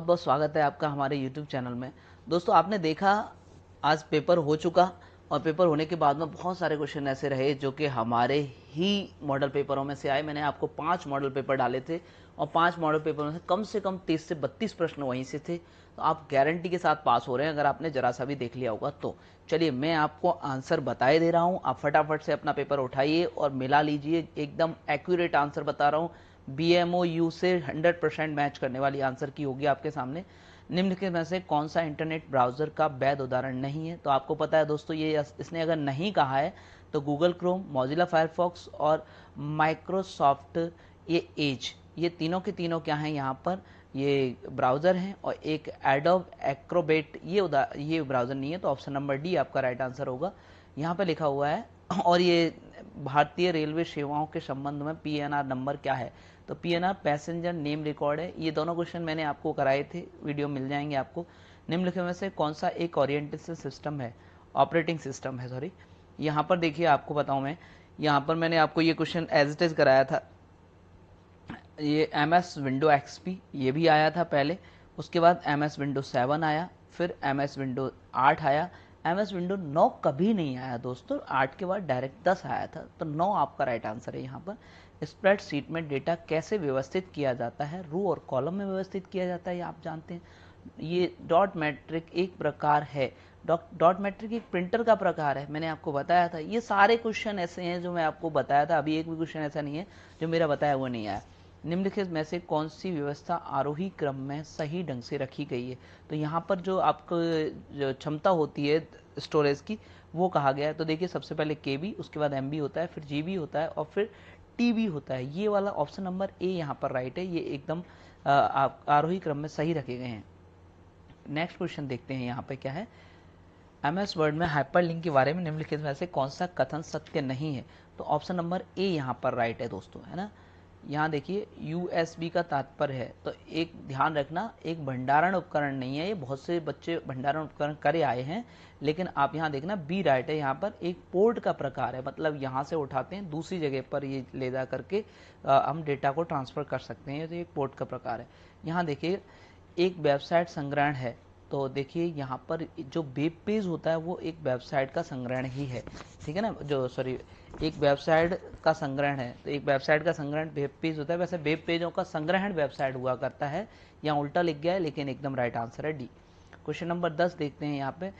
बहुत स्वागत है आपका हमारे यूट्यूब चैनल में। दोस्तों आपने देखा आज पेपर हो चुका और पेपर होने के बाद में बहुत सारे क्वेश्चन ऐसे रहे जो कि हमारे ही मॉडल पेपरों में से आए। मैंने आपको 5 मॉडल पेपर डाले थे और 5 मॉडल पेपर में से कम 30 से 32 प्रश्न वहीं से थे, तो आप गारंटी के साथ पास हो रहे हैं अगर आपने जरा सा भी देख लिया होगा तो। चलिए मैं आपको आंसर बताए दे रहा हूँ, आप फटाफट से अपना पेपर उठाइए और मिला लीजिए। एकदम एक्यूरेट आंसर बता रहा हूँ, BMOU से 100% मैच करने वाली आंसर की होगी आपके सामने। निम्नलिखित में से कौन सा इंटरनेट ब्राउजर का वैध उदाहरण नहीं है? तो आपको पता है दोस्तों, ये इसने अगर नहीं कहा है तो गूगल क्रोम, मोजिला फायरफॉक्स और माइक्रोसॉफ्ट ये एज, ये तीनों के तीनों क्या हैं यहाँ पर, ये ब्राउज़र हैं। और एक एडोब एक्रोबेट, ये ब्राउज़र नहीं है, तो ऑप्शन नंबर डी आपका राइट आंसर होगा। यहाँ पे लिखा हुआ है और ये भारतीय रेलवे सेवाओं के संबंध में PNR नंबर क्या है? तो PNR पैसेंजर नेम रिकॉर्ड है। ये दोनों क्वेश्चन मैंने आपको कराए थे, वीडियो मिल जाएंगे आपको। निम्नलिखित में से कौन सा एक ओरिएंटेशन सिस्टम है, ऑपरेटिंग सिस्टम है सॉरी। यहाँ पर देखिए आपको बताऊँ मैं, यहाँ पर मैंने आपको ये क्वेश्चन एज इट इज कराया था। ये MS विंडो XP ये भी आया था पहले, उसके बाद MS विंडो 7 आया, फिर MS विंडो 8 आया, MS विंडो 9 कभी नहीं आया दोस्तों, 8 के बाद डायरेक्ट 10 आया था, तो 9 आपका राइट आंसर है यहाँ पर। स्प्रेडशीट में डेटा कैसे व्यवस्थित किया जाता है? रो और कॉलम में व्यवस्थित किया जाता है, ये आप जानते हैं। ये डॉट मैट्रिक एक प्रकार है, डॉट मैट्रिक एक प्रिंटर का प्रकार है, मैंने आपको बताया था। ये सारे क्वेश्चन ऐसे हैं जो मैं आपको बताया था, अभी एक भी क्वेश्चन ऐसा नहीं है जो मेरा बताया हुआ नहीं आया। निम्नलिखित में से कौन सी व्यवस्था आरोही क्रम में सही ढंग से रखी गई है? तो यहाँ पर जो आपको जो क्षमता होती है स्टोरेज की वो कहा गया है। तो देखिए सबसे पहले KB, उसके बाद MB होता है, फिर GB होता है और फिर TB होता है। ये वाला ऑप्शन नंबर A यहाँ पर राइट है, ये एकदम आरोही क्रम में सही रखे गए हैं। नेक्स्ट क्वेश्चन देखते हैं यहाँ पे क्या है। MS वर्ड में हाइपरलिंक के बारे में निम्नलिखित में से कौन सा कथन सत्य नहीं है? तो ऑप्शन नंबर A यहाँ पर राइट है दोस्तों, है ना। यहाँ देखिए USB का तात्पर्य है, तो एक ध्यान रखना, एक भंडारण उपकरण नहीं है। ये बहुत से बच्चे भंडारण उपकरण करे आए हैं, लेकिन आप यहाँ देखना B राइट है। यहाँ पर एक पोर्ट का प्रकार है, मतलब यहाँ से उठाते हैं दूसरी जगह पर ये ले जा करके हम डेटा को ट्रांसफ़र कर सकते हैं, तो एक पोर्ट का प्रकार है। यहाँ देखिए एक वेबसाइट संग्रहण है, तो देखिए यहाँ पर जो वेब पेज होता है वो एक वेबसाइट का संग्रहण ही है, ठीक है ना। जो सॉरी एक वेबसाइट का संग्रहण है, तो एक वेबसाइट का संग्रहण वेब पेज होता है, वैसे वेब पेजों का संग्रहण वेबसाइट हुआ करता है। यहाँ उल्टा लिख गया है, लेकिन एकदम राइट आंसर है डी। क्वेश्चन नंबर 10 देखते हैं यहाँ पे।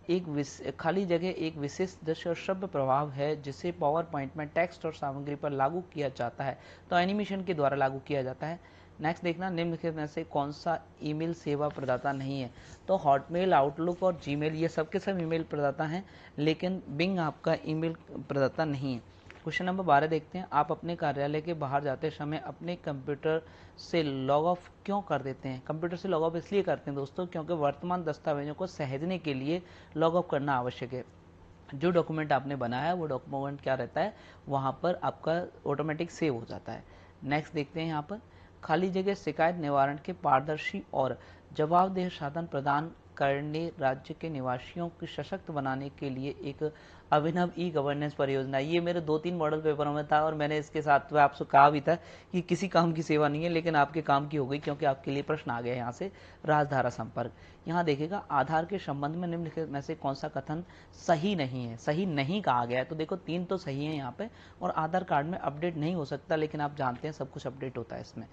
एक खाली जगह एक विशेष दृश्य और श्रव्य प्रभाव है जिसे पावर पॉइंट में टेक्स्ट और सामग्री पर लागू किया जाता है, तो एनिमेशन के द्वारा लागू किया जाता है। नेक्स्ट देखना, निम्नलिखित में से कौन सा ईमेल सेवा प्रदाता नहीं है? तो हॉटमेल, आउटलुक और जीमेल ये सब के सब ईमेल प्रदाता हैं, लेकिन बिंग आपका ईमेल प्रदाता नहीं है। क्वेश्चन नंबर 12 देखते हैं। आप अपने कार्यालय के बाहर जाते समय अपने कंप्यूटर से लॉग ऑफ क्यों कर देते हैं? कंप्यूटर से लॉग ऑफ इसलिए करते हैं दोस्तों क्योंकि वर्तमान दस्तावेजों को सहेजने के लिए लॉग ऑफ करना आवश्यक है। जो डॉक्यूमेंट आपने बनाया है वो डॉक्यूमेंट क्या रहता है, वहाँ पर आपका ऑटोमेटिक सेव हो जाता है। नेक्स्ट देखते हैं यहाँ पर, खाली जगह शिकायत निवारण के पारदर्शी और जवाबदेह साधन प्रदान करने राज्य के निवासियों को सशक्त बनाने के लिए एक अभिनव गवर्नेंस परियोजना। ये मेरे 2-3 मॉडल पेपरों में था और मैंने इसके साथ में आपसे कहा भी था कि किसी काम की सेवा नहीं है, लेकिन आपके काम की हो गई क्योंकि आपके लिए प्रश्न आ गया यहाँ से। राजधारा संपर्क, यहाँ देखिएगा आधार के संबंध में निम्नलिखित में से कौन सा कथन सही नहीं है? सही नहीं कहा गया है, तो देखो 3 तो सही है यहाँ पे। और आधार कार्ड में अपडेट नहीं हो सकता, लेकिन आप जानते हैं सब कुछ अपडेट होता है इसमें।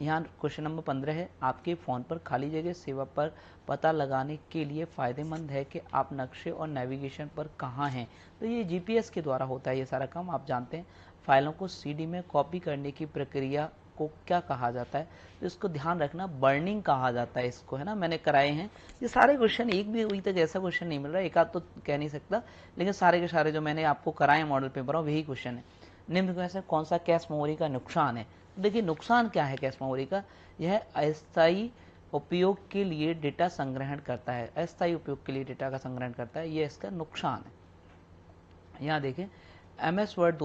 यहाँ क्वेश्चन नंबर 15 है, आपके फ़ोन पर खाली जगह सेवा पर पता लगाने के लिए फ़ायदेमंद है कि आप नक्शे और नेविगेशन पर कहाँ हैं? तो ये GPS के द्वारा होता है ये सारा काम, आप जानते हैं। फाइलों को CD में कॉपी करने की प्रक्रिया को क्या कहा जाता है? तो इसको ध्यान रखना, बर्निंग कहा जाता है इसको, है ना। मैंने कराए हैं ये सारे क्वेश्चन, एक भी अभी तक ऐसा क्वेश्चन नहीं मिल रहा, एक आध तो कह नहीं सकता, लेकिन सारे के सारे जो मैंने आपको कराए मॉडल पेपर वही क्वेश्चन है। निम्न में से कौन सा कैश मेमोरी का नुकसान है? देखिए नुकसान क्या है कैश मेमोरी का, यह अस्थायी उपयोग के लिए डेटा संग्रहण करता है, अस्थायी उपयोग के लिए डेटा का संग्रहण करता है, यह इसका नुकसान है। यहाँ देखें MS वर्ड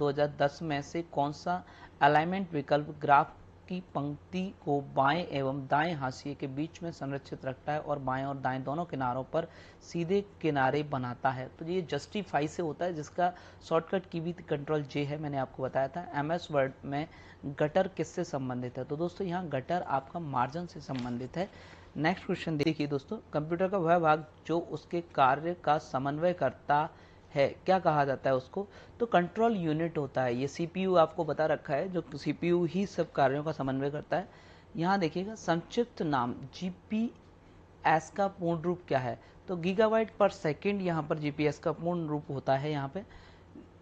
2010 में से कौन सा अलाइनमेंट विकल्प ग्राफ की पंक्ति को बाएं एवं दाएं हाशिए के बीच में संरक्षित रखता है और बाएं और दाएं दोनों किनारों पर सीधे किनारे बनाता है। तो ये जस्टिफाई से होता है, जिसका शॉर्टकट की भी कंट्रोल जे है, मैंने आपको बताया था। एमएस वर्ड में गटर किससे संबंधित है? तो दोस्तों यहाँ गटर आपका मार्जिन से संबंधित है। नेक्स्ट क्वेश्चन देखिए दोस्तों, कंप्यूटर का वह भाग जो उसके कार्य का समन्वय करता है क्या कहा जाता है उसको? तो कंट्रोल यूनिट होता है। ये सीपीयू आपको बता रखा है, जो सीपीयू ही सब कार्यों का समन्वय करता है। यहाँ देखिएगा संक्षिप्त नाम जीपीएस का पूर्ण रूप क्या है? तो गीगाबाइट पर सेकंड यहाँ पर जीपीएस का पूर्ण रूप होता है यहाँ पे।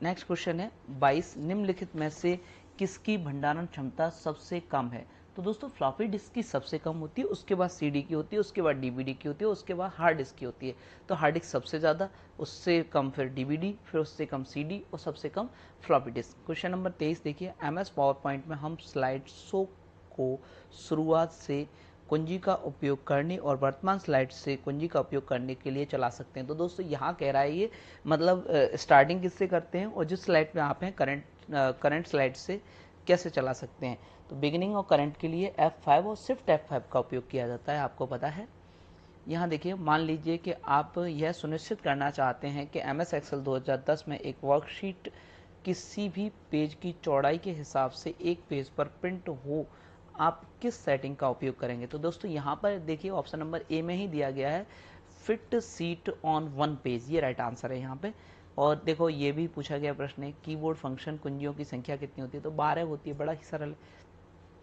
नेक्स्ट क्वेश्चन है 22, निम्नलिखित में से किसकी भंडारण क्षमता सबसे कम है? तो दोस्तों फ्लॉपी डिस्क की सबसे कम होती है, उसके बाद सीडी की होती है, उसके बाद डीवीडी की होती है, उसके बाद हार्ड डिस्क की होती है। तो हार्ड डिस्क सबसे ज़्यादा, उससे कम फिर डीवीडी, फिर उससे कम सीडी और सबसे कम फ्लॉपी डिस्क। क्वेश्चन नंबर 23 देखिए, एमएस पावर पॉइंट में हम स्लाइड शो को शुरुआत से कुंजी का उपयोग करने और वर्तमान स्लाइड से कुंजी का उपयोग करने के लिए चला सकते हैं। तो दोस्तों यहाँ कह रहा है ये, मतलब स्टार्टिंग किससे करते हैं और जिस स्लाइड पे आप हैं करंट स्लाइड से कैसे चला सकते हैं। तो बिगिनिंग और करंट के लिए F5 और शिफ्ट F5 का उपयोग किया जाता है, आपको पता है। यहाँ देखिए, मान लीजिए कि आप यह सुनिश्चित करना चाहते हैं कि MS एक्सेल 2010 में एक वर्कशीट किसी भी पेज की चौड़ाई के हिसाब से एक पेज पर प्रिंट हो, आप किस सेटिंग का उपयोग करेंगे? तो दोस्तों यहाँ पर देखिए ऑप्शन नंबर ए में ही दिया गया है, fit seat on one page, ये राइट आंसर है यहाँ पे। और देखो ये भी पूछा गया प्रश्न है, कीबोर्ड फंक्शन कुंजियों की संख्या कितनी होती है? तो 12 होती है, बड़ा ही सरल।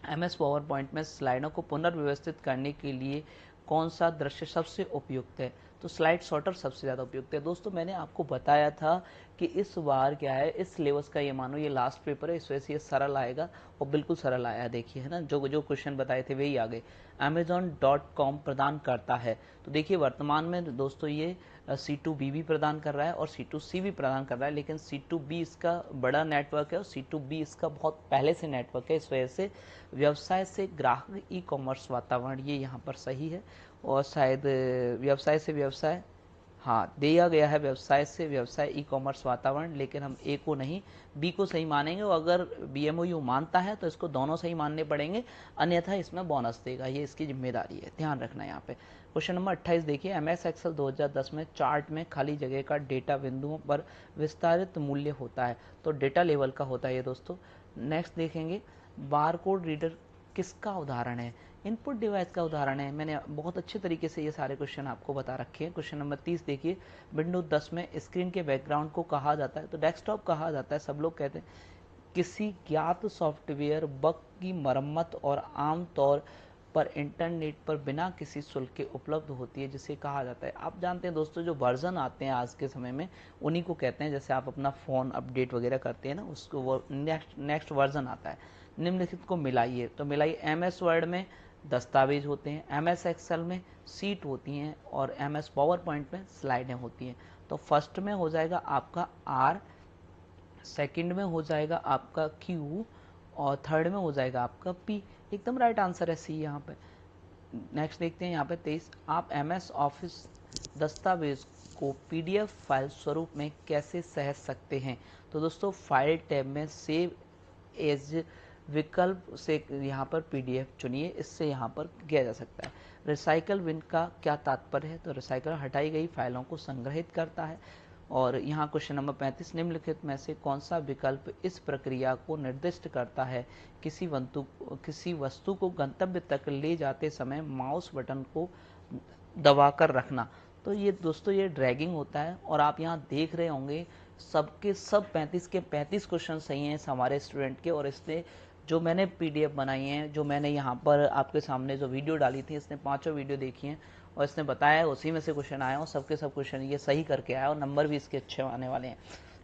एमएस पावर पॉइंट में स्लाइडों को पुनर्व्यवस्थित करने के लिए कौन सा दृश्य सबसे उपयुक्त है? तो स्लाइड सॉर्टर सबसे ज़्यादा उपयुक्त है। दोस्तों मैंने आपको बताया था कि इस बार क्या है, इस सिलेबस का ये मानो ये लास्ट पेपर है, इस वजह से ये सरल आएगा और बिल्कुल सरल आया, देखिए है ना, जो जो क्वेश्चन बताए थे वही आ गए। Amazon.com प्रदान करता है, तो देखिए वर्तमान में दोस्तों ये C2B भी प्रदान कर रहा है और C2C भी प्रदान कर रहा है, लेकिन C2B इसका बड़ा नेटवर्क है और C2B इसका बहुत पहले से नेटवर्क है, इस वजह से व्यवसाय से ग्राहक ई कॉमर्स वातावरण, ये यहाँ पर सही है। और शायद व्यवसाय से व्यवसाय, हाँ दिया गया है व्यवसाय से व्यवसाय ई कॉमर्स वातावरण, लेकिन हम ए को नहीं बी को सही मानेंगे, और अगर बीएमओयू मानता है तो इसको दोनों सही मानने पड़ेंगे, अन्यथा इसमें बोनस देगा, ये इसकी जिम्मेदारी है, ध्यान रखना यहाँ पे। क्वेश्चन नंबर 28 देखिए, एमएस एक्सेल 2010 में चार्ट में खाली जगह का डेटा बिंदुओं पर विस्तारित मूल्य होता है, तो डेटा लेवल का होता है ये दोस्तों। नेक्स्ट देखेंगे, बारकोड रीडर किसका उदाहरण है? इनपुट डिवाइस का उदाहरण है। मैंने बहुत अच्छे तरीके से ये सारे क्वेश्चन आपको बता रखे हैं। क्वेश्चन नंबर 30 देखिए, विंडोज 10 में स्क्रीन के बैकग्राउंड को कहा जाता है, तो डेस्कटॉप कहा जाता है, सब लोग कहते हैं। किसी ज्ञात सॉफ्टवेयर बग की मरम्मत और आमतौर पर इंटरनेट पर बिना किसी शुल्क के उपलब्ध होती है, जिसे कहा जाता है, आप जानते हैं दोस्तों, जो वर्जन आते हैं आज के समय में उन्हीं को कहते हैं। जैसे आप अपना फ़ोन अपडेट वगैरह करते हैं ना, उसको वो नेक्स्ट वर्जन आता है। निम्नलिखित को मिलाइए, तो मिलाइए, एमएस वर्ड में दस्तावेज होते हैं, एमएस एक्सेल में सीट होती हैं और एमएस पावर पॉइंट में स्लाइडें होती हैं। तो फर्स्ट में हो जाएगा आपका आर, सेकंड में हो जाएगा आपका क्यू और थर्ड में हो जाएगा आपका पी। एकदम राइट आंसर है सी यहाँ पे। नेक्स्ट देखते हैं यहाँ पे 23, आप एमएस ऑफिस दस्तावेज को पीडीएफ फाइल स्वरूप में कैसे सहेज सकते हैं? तो दोस्तों फाइल टैब में सेव एज विकल्प से यहाँ पर पीडीएफ चुनिए, इससे यहाँ पर किया जा सकता है। रिसाइकल बिन का क्या तात्पर्य है? तो रिसाइकल हटाई गई फाइलों को संग्रहित करता है। और यहाँ क्वेश्चन नंबर 35, निम्नलिखित में से कौन सा विकल्प इस प्रक्रिया को निर्दिष्ट करता है? किसी वस्तु को गंतव्य तक ले जाते समय माउस बटन को दबाकर रखना। तो ये दोस्तों ये ड्रैगिंग होता है, और आप यहाँ देख रहे होंगे सबके सब 35 के 35 क्वेश्चन सही हैं हमारे स्टूडेंट के। और इसने जो मैंने पीडीएफ बनाई हैं, जो मैंने यहाँ पर आपके सामने जो वीडियो डाली थी, इसने 5 वीडियो देखी हैं और इसने बताया उसी में से क्वेश्चन आए, और सबके सब क्वेश्चन ये सही करके आया और नंबर भी इसके अच्छे आने वाले हैं।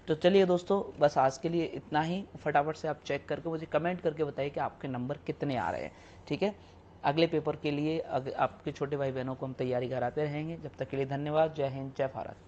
तो चलिए दोस्तों, बस आज के लिए इतना ही। फटाफट से आप चेक करके मुझे कमेंट करके बताइए कि आपके नंबर कितने आ रहे हैं, ठीक है। अगले पेपर के लिए आपके छोटे भाई बहनों को हम तैयारी कराते रहेंगे। जब तक के लिए धन्यवाद। जय हिंद, जय भारत।